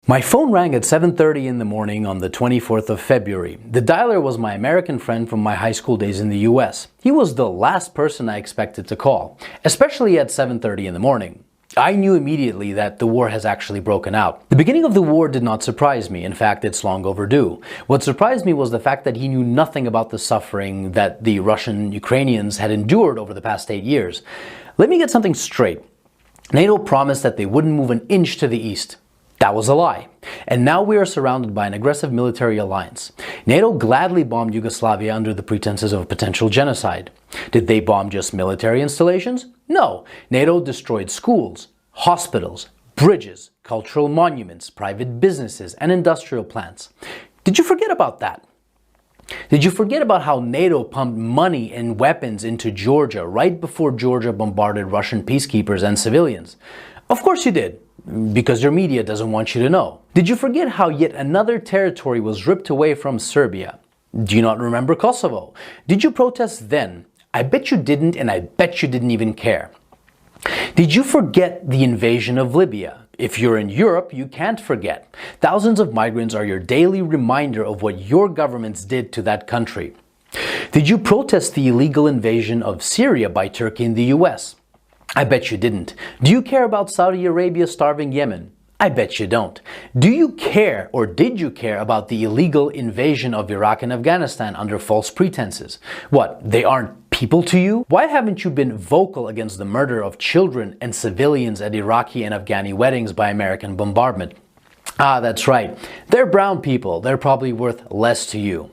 My phone rang at 7:30 in the morning on the 24th of February. The dialer was my American friend from my high school days in the US. He was the last person I expected to call, especially at 7:30 in the morning. I knew immediately that the war has actually broken out. The beginning of the war did not surprise me. In fact, it's long overdue. What surprised me was the fact that he knew nothing about the suffering that the Russian Ukrainians had endured over the past 8 years. Let me get something straight. NATO promised that they wouldn't move an inch to the east. That was a lie. And now we are surrounded by an aggressive military alliance. NATO gladly bombed Yugoslavia under the pretenses of a potential genocide. Did they bomb just military installations? No. NATO destroyed schools, hospitals, bridges, cultural monuments, private businesses, and industrial plants. Did you forget about that? Did you forget about how NATO pumped money and weapons into Georgia right before Georgia bombarded Russian peacekeepers and civilians? Of course you did. Because your media doesn't want you to know. Did you forget how yet another territory was ripped away from Serbia? Do you not remember Kosovo? Did you protest then? I bet you didn't, and I bet you didn't even care. Did you forget the invasion of Libya? If you're in Europe, you can't forget. Thousands of migrants are your daily reminder of what your governments did to that country. Did you protest the illegal invasion of Syria by Turkey and the US? I bet you didn't. Do you care about Saudi Arabia starving Yemen? I bet you don't. Do you care, or did you care, about the illegal invasion of Iraq and Afghanistan under false pretenses? What, they aren't people to you? Why haven't you been vocal against the murder of children and civilians at Iraqi and Afghani weddings by American bombardment? Ah, that's right. They're brown people. They're probably worth less to you.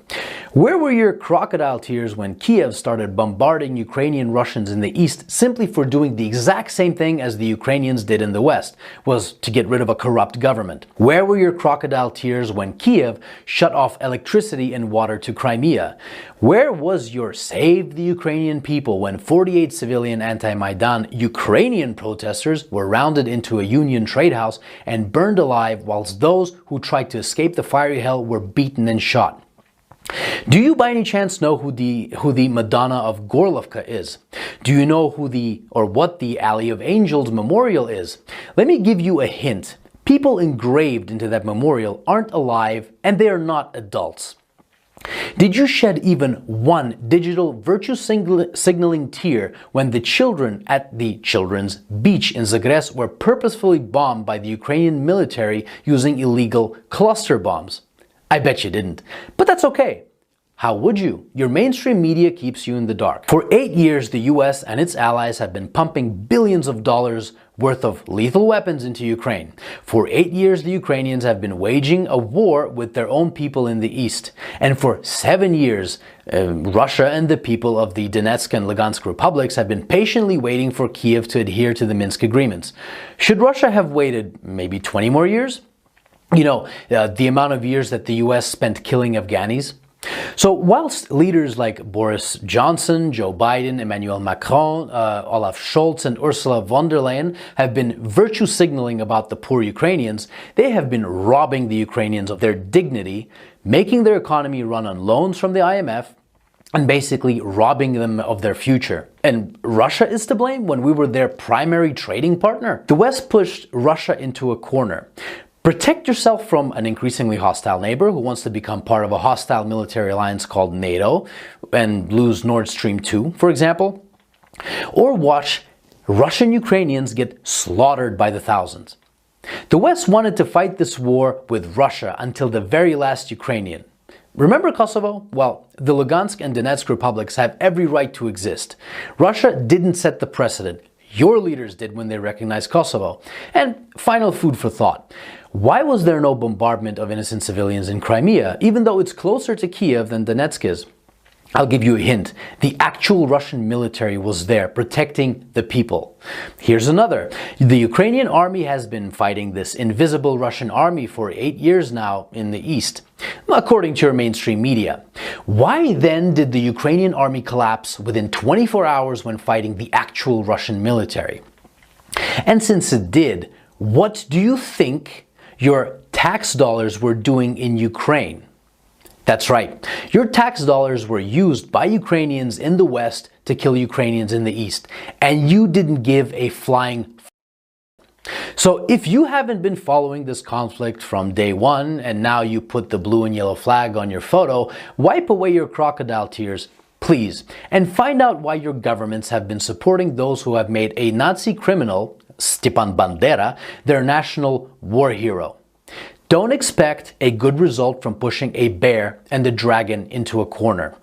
Where were your crocodile tears when Kiev started bombarding Ukrainian Russians in the east simply for doing the exact same thing as the Ukrainians did in the west, was to get rid of a corrupt government? Where were your crocodile tears when Kiev shut off electricity and water to Crimea? Where was your save the Ukrainian people when 48 civilian anti-Maidan Ukrainian protesters were rounded into a Union trade house and burned alive whilst those who tried to escape the fiery hell were beaten and shot? Do you by any chance know who the Madonna of Gorlovka is? Do you know what the Alley of Angels memorial is? Let me give you a hint. People engraved into that memorial aren't alive and they are not adults. Did you shed even one digital virtue signaling tear when the children at the children's beach in Zagreb were purposefully bombed by the Ukrainian military using illegal cluster bombs? I bet you didn't. But that's okay. How would you? Your mainstream media keeps you in the dark. For 8 years, the US and its allies have been pumping billions of dollars worth of lethal weapons into Ukraine. For 8 years, the Ukrainians have been waging a war with their own people in the east. And for 7 years, Russia and the people of the Donetsk and Lugansk republics have been patiently waiting for Kiev to adhere to the Minsk agreements. Should Russia have waited maybe 20 more years? You know, the amount of years that the US spent killing Afghanis. So whilst leaders like Boris Johnson, Joe Biden, Emmanuel Macron, Olaf Scholz and Ursula von der Leyen have been virtue signaling about the poor Ukrainians, they have been robbing the Ukrainians of their dignity, making their economy run on loans from the IMF, and basically robbing them of their future. And Russia is to blame when we were their primary trading partner? The West pushed Russia into a corner. Protect yourself from an increasingly hostile neighbor who wants to become part of a hostile military alliance called NATO and lose Nord Stream 2, for example. Or watch Russian Ukrainians get slaughtered by the thousands. The West wanted to fight this war with Russia until the very last Ukrainian. Remember Kosovo? Well, the Lugansk and Donetsk republics have every right to exist. Russia didn't set the precedent. Your leaders did when they recognized Kosovo. And final food for thought. Why was there no bombardment of innocent civilians in Crimea, even though it's closer to Kiev than Donetsk is? I'll give you a hint. The actual Russian military was there protecting the people. Here's another. The Ukrainian army has been fighting this invisible Russian army for 8 years now in the east, according to your mainstream media. Why then did the Ukrainian army collapse within 24 hours when fighting the actual Russian military? And since it did, what do you think your tax dollars were doing in Ukraine? That's right. Your tax dollars were used by Ukrainians in the West to kill Ukrainians in the East, and you didn't give a flying f***. So if you haven't been following this conflict from day one and now you put the blue and yellow flag on your photo, wipe away your crocodile tears, please, and find out why your governments have been supporting those who have made a Nazi criminal, Stepan Bandera, their national war hero. Don't expect a good result from pushing a bear and the dragon into a corner.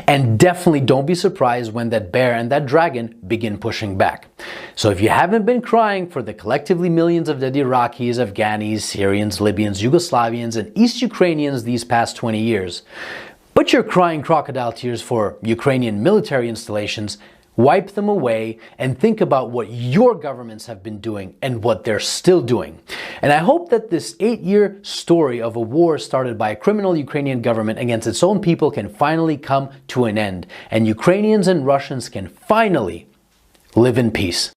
And definitely don't be surprised when that bear and that dragon begin pushing back. So if you haven't been crying for the collectively millions of dead Iraqis, Afghanis, Syrians, Libyans, Yugoslavians, and East Ukrainians these past 20 years, but you're crying crocodile tears for Ukrainian military installations, wipe them away and think about what your governments have been doing and what they're still doing. And I hope that this 8-year story of a war started by a criminal Ukrainian government against its own people can finally come to an end, and Ukrainians and Russians can finally live in peace.